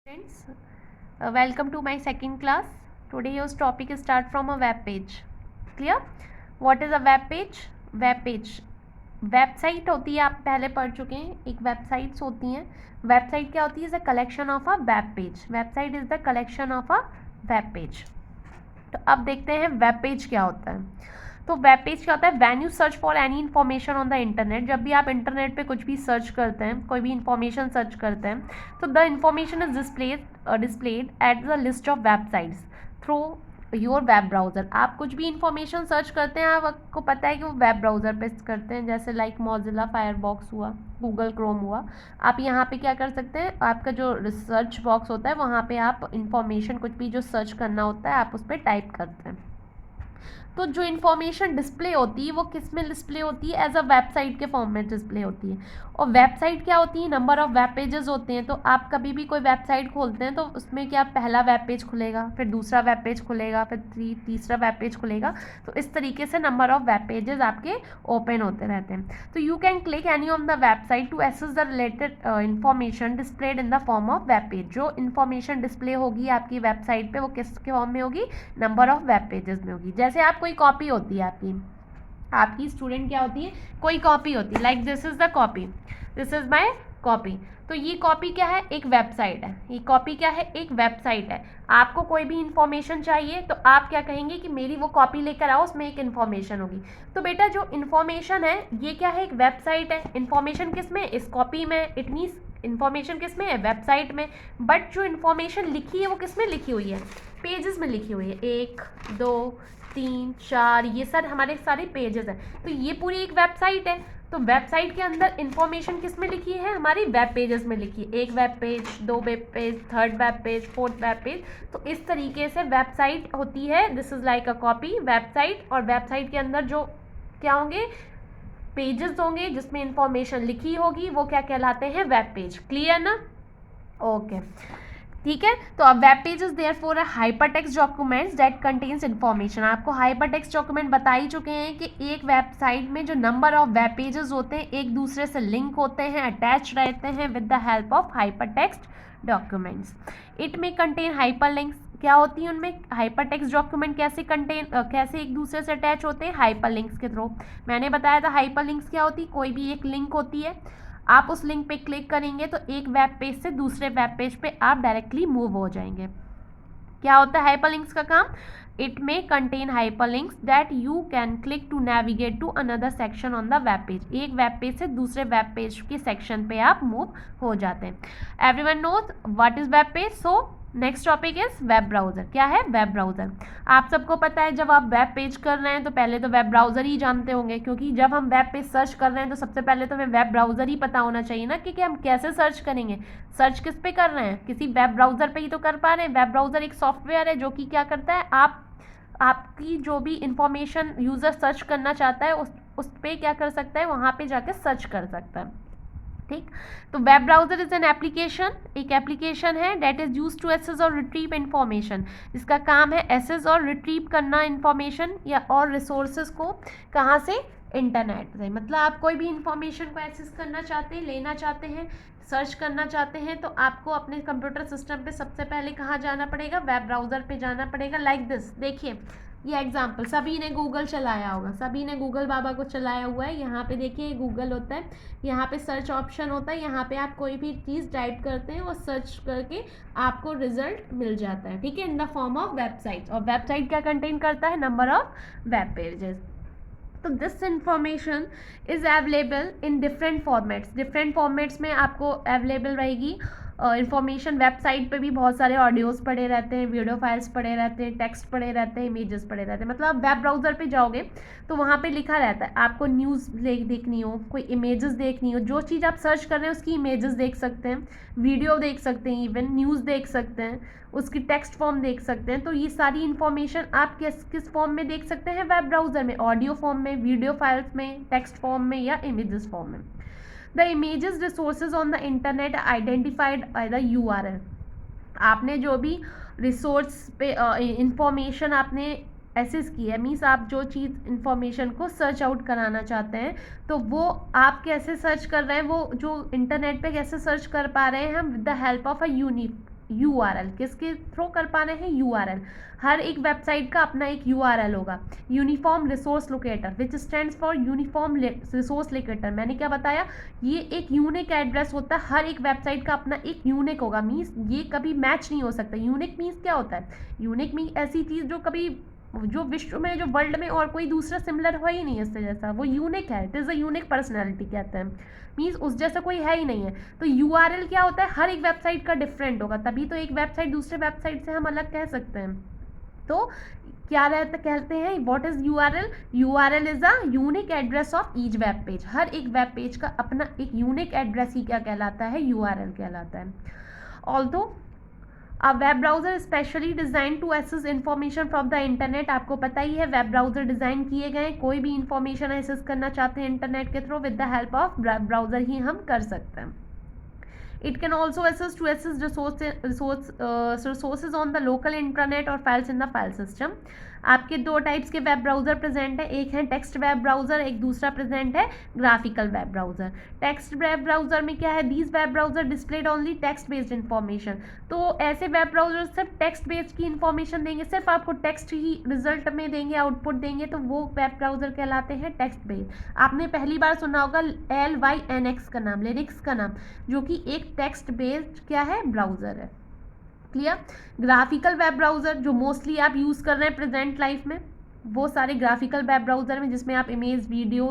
Friends, welcome to my second class. Today your topic is start from a web page. Clear? What is a web page? Web page website होती है, आप पहले पढ़ चुके हैं. एक वेबसाइट्स होती हैं. वेबसाइट क्या होती है? Is a collection of a web page. Website is the collection of a web page. तो अब देखते हैं वेब पेज क्या होता है. तो वेब पेज क्या होता है? When you search for any information on the internet. जब भी आप इंटरनेट पे कुछ भी सर्च करते हैं, कोई भी इन्फॉर्मेशन सर्च करते हैं, तो the information is displayed at the list of websites through your web browser. आप कुछ भी इंफॉर्मेशन सर्च करते हैं, आपको पता है कि वो वेब ब्राउज़र पे करते हैं, जैसे लाइक मोजिला फायरबॉक्स हुआ, गूगल क्रोम हुआ. आप यहाँ पे क्या कर सकते हैं? आपका जो रिसर्च बॉक्स होता है, वहाँ पे आप इंफॉर्मेशन कुछ भी जो सर्च करना होता है, आप उस पर टाइप करते हैं. तो जो इन्फॉर्मेशन डिस्प्ले होती है वो किस में डिस्प्ले होती है? एज अ वेबसाइट के फॉर्म में डिस्प्ले होती है. और वेबसाइट क्या होती है? नंबर ऑफ वेब पेजेस होते हैं. तो आप कभी भी कोई वेबसाइट खोलते हैं तो उसमें क्या पहला वेब पेज खुलेगा, फिर दूसरा वेब पेज खुलेगा, फिर तीसरा वेब पेज खुलेगा. तो इस तरीके से नंबर ऑफ वेब पेजेस आपके ओपन होते रहते हैं. तो you can click any on the website to access the related information displayed in the form of web page. जो इन्फॉर्मेशन डिस्प्ले होगी आपकी वेबसाइट पे वो किसके फॉर्म में होगी? नंबर ऑफ वेब पेजेस में होगी. जैसे आप कोई कॉपी होती है आपकी स्टूडेंट क्या होती है? कोई कॉपी होती है. Like this is the copy, this is my copy. तो ये कॉपी क्या है? एक वेबसाइट है. ये कॉपी क्या है? एक वेबसाइट है. आपको कोई भी इंफॉर्मेशन चाहिए तो आप क्या कहेंगे कि मेरी वो कॉपी लेकर आओ, उसमें एक इन्फॉर्मेशन होगी. तो बेटा जो इन्फॉर्मेशन है ये क्या है? एक वेबसाइट है. इन्फॉर्मेशन किस में? इस कॉपी में. इट मीन्स इन्फॉर्मेशन किस में है? वेबसाइट में. बट जो इन्फॉर्मेशन लिखी है वो किस में लिखी हुई है? पेजेस में लिखी हुई है. 1 2 3 4 ये सर हमारे सारे पेजेस हैं. तो ये पूरी एक वेबसाइट है. तो वेबसाइट के अंदर इंफॉर्मेशन किस में लिखी है? हमारी वेब पेजेस में लिखी है. एक web page, 2 web page, 3rd web page, 4th web page. तो इस तरीके से वेबसाइट होती है. This is like a copy website. और वेबसाइट के अंदर जो क्या होंगे? पेजेस होंगे जिसमें इंफॉर्मेशन लिखी होगी, वो क्या कहलाते हैं? Web page. क्लियर ना? ओके ठीक है. तो अब web page is there for a hypertext documents that contains information. आपको हाइपरटेक्स्ट डॉक्यूमेंट बता ही चुके हैं कि एक वेबसाइट में जो नंबर ऑफ वेब पेजेस होते हैं एक दूसरे से लिंक होते हैं, अटैच रहते हैं with the help of hypertext documents. It may contain hyperlinks. क्या होती है उनमें? हाइपरटेक्स्ट डॉक्यूमेंट कैसे एक दूसरे से अटैच होते हैं? हाइपरलिंक्स के थ्रू. मैंने बताया था हाइपरलिंक्स क्या होती है? कोई भी एक लिंक होती है, आप उस लिंक पे क्लिक करेंगे तो एक वेब पेज से दूसरे वेब पेज पे आप डायरेक्टली मूव हो जाएंगे. क्या होता है हाइपरलिंक्स का काम? It may contain hyperlinks that you can click to navigate to another section on the web page. एक वेब पेज से दूसरे वेब पेज के सेक्शन पे आप मूव हो जाते हैं. Everyone knows what is web page. So next topic is web browser. क्या है? Web browser. आप सबको पता है जब आप वेब पेज कर रहे हैं तो पहले तो वेब ब्राउज़र ही जानते होंगे, क्योंकि जब हम वेब पेज सर्च कर रहे हैं तो सबसे पहले तो हमें वेब ब्राउज़र ही पता होना चाहिए ना कि हम कैसे सर्च करेंगे. सर्च किस पे कर रहे हैं? किसी वेब ब्राउज़र पे ही तो कर पा रहे हैं. वेब ब्राउज़र एक सॉफ्टवेयर है जो कि क्या करता है, आपकी जो भी इंफॉर्मेशन यूज़र सर्च करना चाहता है उस पर क्या कर सकता है? वहाँ पे जाकर सर्च कर सकता है. ठीक. तो web browser is an application, एक एप्लीकेशन है that is use to access और रिट्रीव इन्फॉर्मेशन. इसका काम है एक्सेस और रिट्रीव करना इन्फॉर्मेशन या और रिसोर्सेज को. कहाँ से? इंटरनेट से. मतलब आप कोई भी इंफॉर्मेशन को एक्सेस करना चाहते हैं, लेना चाहते हैं, सर्च करना चाहते हैं तो आपको अपने कंप्यूटर सिस्टम पे सबसे पहले कहाँ जाना पड़ेगा? वेब ब्राउज़र पे जाना पड़ेगा. Like this. देखिए ये एग्जाम्पल, सभी ने गूगल चलाया होगा, सभी ने गूगल बाबा को चलाया हुआ है. यहाँ पे देखिए गूगल होता है, यहाँ पे सर्च ऑप्शन होता है, यहाँ पे आप कोई भी चीज़ टाइप करते हैं वो सर्च करके आपको रिजल्ट मिल जाता है. ठीक है, in the form of website. और वेबसाइट क्या कंटेन करता है? Number of web pages. तो this information is available in different formats. Different formats में आपको अवेलेबल रहेगी इंफॉर्मेशन. वेबसाइट पे भी बहुत सारे ऑडियोज़ पड़े रहते हैं, वीडियो फाइल्स पड़े रहते हैं, टेक्स्ट पड़े रहते हैं, इमेजेस पड़े रहते हैं. मतलब आप वेब ब्राउज़र पे जाओगे तो वहाँ पे लिखा रहता है, आपको न्यूज़ देखनी हो, कोई इमेजेस देखनी हो, जो चीज़ आप सर्च कर रहे हैं उसकी इमेजेस देख सकते हैं, वीडियो देख सकते हैं, इवन न्यूज़ देख सकते हैं, उसकी टेक्स्ट फॉर्म देख सकते हैं. तो ये सारी इन्फॉर्मेशन आप किस फॉर्म में देख सकते हैं? वेब ब्राउज़र में. ऑडियो फॉर्म में, वीडियो फाइल्स में, टेक्स्ट फॉर्म में या इमेजेस फॉर्म में. The images resources on the internet are identified by the URL. आपने जो भी रिसोर्स पे इंफॉर्मेशन आपने एक्सेस की है, मीन्स आप जो चीज़ इंफॉर्मेशन को सर्च आउट कराना चाहते हैं तो वो आप कैसे सर्च कर रहे हैं, वो जो इंटरनेट पे कैसे सर्च कर पा रहे हैं हम? With the help of a URL, किसके थ्रू कर पा रहे हैं? URL। हर एक वेबसाइट का अपना एक URL होगा। Uniform resource locator which stands for uniform resource locator. मैंने क्या बताया? ये एक यूनिक एड्रेस होता है, हर एक वेबसाइट का अपना एक यूनिक होगा, मीन्स ये कभी मैच नहीं हो सकता। यूनिक मीन्स क्या होता है? यूनिक मीन्स ऐसी चीज़ जो कभी, जो विश्व में, जो वर्ल्ड में और कोई दूसरा सिमिलर हो ही नहीं इससे जैसा, वो यूनिक है। It is a unique personality कहते हैं, मीन्स उस जैसा कोई है ही नहीं है। तो URL क्या होता है? हर एक वेबसाइट का डिफरेंट होगा, तभी तो एक वेबसाइट दूसरे वेबसाइट से हम अलग कह सकते हैं। तो क्या रहता कहते हैं, what is URL? URL is a unique address of each web page. हर एक वेब पेज का अपना एक यूनिक एड्रेस ही क्या कहलाता है? URL कहलाता है। Although a web browser specially design to access information from the internet. आपको पता ही है वेब ब्राउजर डिजाइन किए गए, कोई भी इंफॉर्मेशन एक्सेस करना चाहते हैं इंटरनेट के थ्रू, with the help of browser ही हम कर सकते हैं। It can also access resources on the local intranet or files in the file system. आपके दो टाइप्स के वेब ब्राउजर प्रेजेंट है, एक है टेक्स्ट वेब ब्राउजर, एक दूसरा प्रेजेंट है graphical web browser. Text web browser में क्या है? These web browser displayed only text based information. तो ऐसे वेब ब्राउजर सिर्फ टेक्स्ट बेस्ड की इन्फॉर्मेशन देंगे, सिर्फ आपको टेक्स्ट ही रिजल्ट में देंगे, आउटपुट देंगे, तो वो वेब ब्राउजर कहलाते हैं टेक्स्ट बेस्ड। आपने पहली बार सुना होगा LYNX का नाम, लिनक्स का नाम, जो कि एक टेक्स्ट बेस्ड क्या है? ब्राउजर है। क्लियर? ग्राफिकल वेब ब्राउजर जो मोस्टली आप यूज़ कर रहे हैं प्रेजेंट लाइफ में, वो सारे ग्राफिकल वेब ब्राउजर में, जिसमें आप image, video,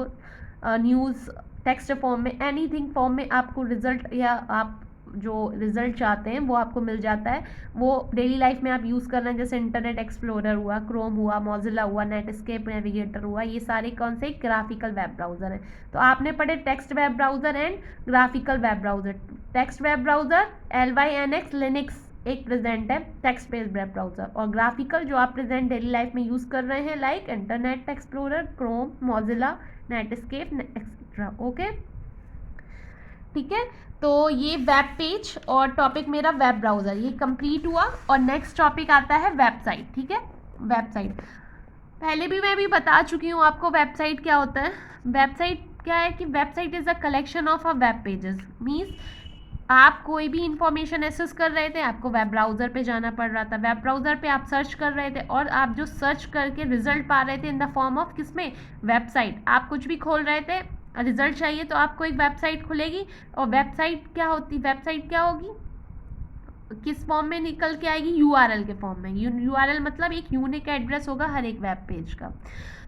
news, text form में, एनीथिंग फॉर्म में आपको रिजल्ट या आप जो रिजल्ट चाहते हैं वो आपको मिल जाता है। वो डेली लाइफ में आप यूज़ कर रहे हैं, जैसे इंटरनेट एक्सप्लोरर हुआ, क्रोम हुआ, मोजिला हुआ, नेटस्केप नेविगेटर हुआ, ये सारे कौन से? ग्राफिकल वेब ब्राउजर हैं। तो आपने पढ़े text web browser and graphical web browser. Text web browser LYNX Linux एक प्रेजेंट है टेक्स्ट बेस्ड वेब ब्राउजर, और ग्राफिकल जो आप प्रेजेंट डेली लाइफ में यूज़ कर रहे हैं, like internet explorer, Chrome, Mozilla, Netscape etcetera. Okay, ठीक है। तो ये वेब पेज और टॉपिक मेरा वेब ब्राउजर ये कंप्लीट हुआ, और नेक्स्ट टॉपिक आता है वेबसाइट। ठीक है, वेबसाइट पहले भी मैं भी बता चुकी हूँ आपको वेबसाइट क्या होता है। वेबसाइट क्या है कि website is a collection of a web pages. Means आप कोई भी इंफॉर्मेशन एक्सेस कर रहे थे, आपको वेब ब्राउज़र पे जाना पड़ रहा था, वेब ब्राउज़र पे आप सर्च कर रहे थे, और आप जो सर्च करके रिजल्ट पा रहे थे इन द फॉर्म ऑफ किसमें? वेबसाइट। आप कुछ भी खोल रहे थे, रिजल्ट चाहिए तो आपको एक वेबसाइट खुलेगी, और वेबसाइट क्या होती? वेबसाइट क्या होगी? किस फॉर्म में निकल के आएगी? URL के फॉर्म में। URL मतलब एक यूनिक एड्रेस होगा हर एक वेब पेज का।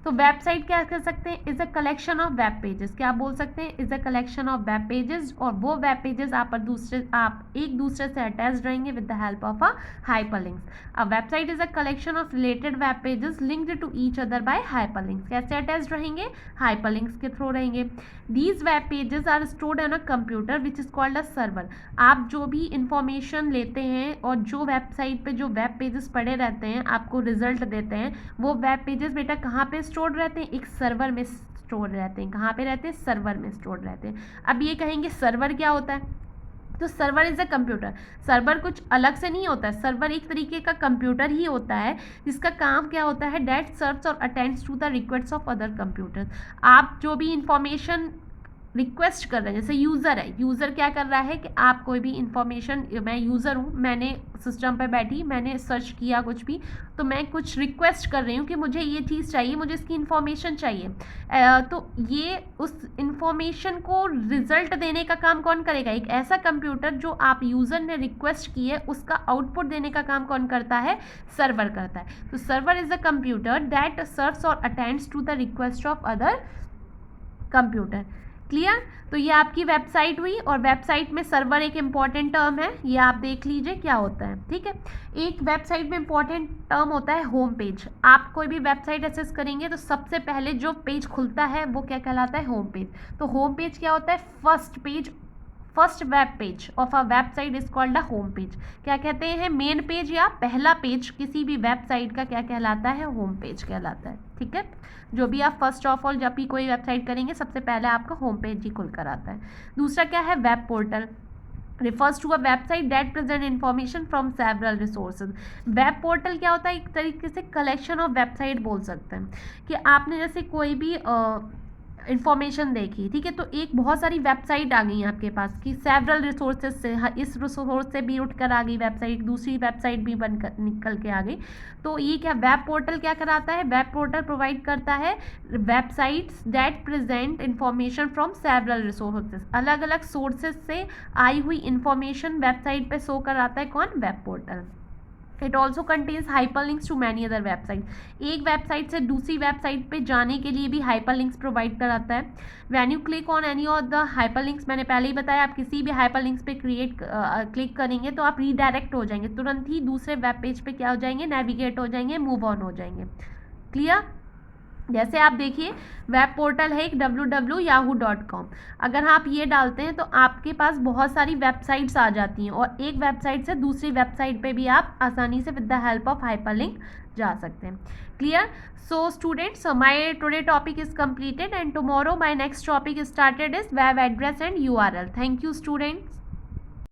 तो वेबसाइट क्या कर सकते हैं? Is a collection of web pages. क्या बोल सकते हैं? Is a collection of web pages, और वो वेब पेजेस आप एक दूसरे से अटैच रहेंगे with the help of a hyperlinks. A website is a collection of related web pages linked to each other by hyperlinks. कैसे अटैच रहेंगे? Hyperlinks के थ्रू रहेंगे। These web pages are stored on a computer which is called a server. आप जो भी information लेते हैं और जो वेबसाइट पे जो वेब पेजेस पड़े रहते हैं, आपको रिजल्ट देते हैं, वो वेब पेजेस बेटा कहाँ पे स्टोर रहते हैं? एक सर्वर में स्टोर रहते हैं। कहाँ पे रहते हैं? सर्वर में स्टोर रहते हैं। अब ये कहेंगे सर्वर क्या होता है? तो server is a computer. Server कुछ अलग से नहीं होता है, सर्वर एक तरीके का कंप्यूटर ही होता है, जिसका काम क्या होता है? डेट सर्व्स और attends to the request of other computers. आप जो भी इंफॉर्मेशन रिक्वेस्ट कर रहे हैं, जैसे यूज़र है, यूज़र क्या कर रहा है कि आप कोई भी इंफॉर्मेशन, मैं यूज़र हूँ, मैंने सिस्टम पे बैठी, मैंने सर्च किया कुछ भी, तो मैं कुछ रिक्वेस्ट कर रही हूँ कि मुझे ये चीज़ चाहिए, मुझे इसकी इन्फॉर्मेशन चाहिए। तो ये उस इंफॉर्मेशन को रिजल्ट देने का काम कौन करेगा? एक ऐसा कंप्यूटर जो आप यूज़र ने रिक्वेस्ट की है, उसका आउटपुट देने का काम कौन करता है? सर्वर करता है। तो server is a computer that serves और attends to the request of other computer. Clear? तो ये आपकी वेबसाइट हुई, और वेबसाइट में सर्वर एक इम्पॉर्टेंट टर्म है, ये आप देख लीजिए क्या होता है। ठीक है, एक वेबसाइट में इम्पॉर्टेंट टर्म होता है होम पेज। आप कोई भी वेबसाइट एक्सेस करेंगे तो सबसे पहले जो पेज खुलता है वो क्या कहलाता है? Home page. तो होम पेज क्या होता है? First page, first web page of a website is called a home page. क्या कहते हैं? मेन पेज या पहला पेज किसी भी वेबसाइट का क्या कहलाता है? होम पेज कहलाता है। ठीक है, जो भी आप फर्स्ट ऑफ ऑल जब भी कोई वेबसाइट करेंगे, सबसे पहले आपका होम पेज ही खुल कर आता है। दूसरा क्या है? Web portal refers to a website that present information from several resources। Web portal क्या होता है? एक तरीके से कलेक्शन ऑफ वेबसाइट बोल सकते हैं, कि आपने जैसे कोई भी इंफॉर्मेशन देखी, ठीक है। तो एक बहुत सारी वेबसाइट आ गई आपके पास कि सेवरल रिसोर्सेज से, इस रिसोर्स से भी उठकर आ गई वेबसाइट, दूसरी वेबसाइट भी बनकर निकल के आ गई। तो ये क्या वेब पोर्टल क्या कराता है, वेब पोर्टल प्रोवाइड करता है websites that present information from several resources, अलग अलग सोर्सेज से आई हुई इंफॉर्मेशन वेबसाइट पे शो कराता है कौन, web portal. It also contains hyper links to many other website, एक वेबसाइट से दूसरी वेबसाइट पे जाने के लिए भी हाइपर लिंक्स प्रोवाइड कराता है। When you click on any of the hyper links, मैंने पहले ही बताया, आप किसी भी हाइपर लिंक्स पे क्लिक करेंगे तो आप रीडायरेक्ट हो जाएंगे, तुरंत ही दूसरे वेब पेज पे क्या हो जाएंगे, नेविगेट हो जाएंगे, मूव ऑन हो जाएंगे। क्लियर? जैसे आप देखिए वेब पोर्टल है एक www.yahoo.com, अगर आप ये डालते हैं तो आपके पास बहुत सारी वेबसाइट्स आ जाती हैं और एक वेबसाइट से दूसरी वेबसाइट पे भी आप आसानी से with the help of hyperlink जा सकते हैं। Clear? So students, my today topic is completed and tomorrow my next topic started is web address and URL। Thank you students.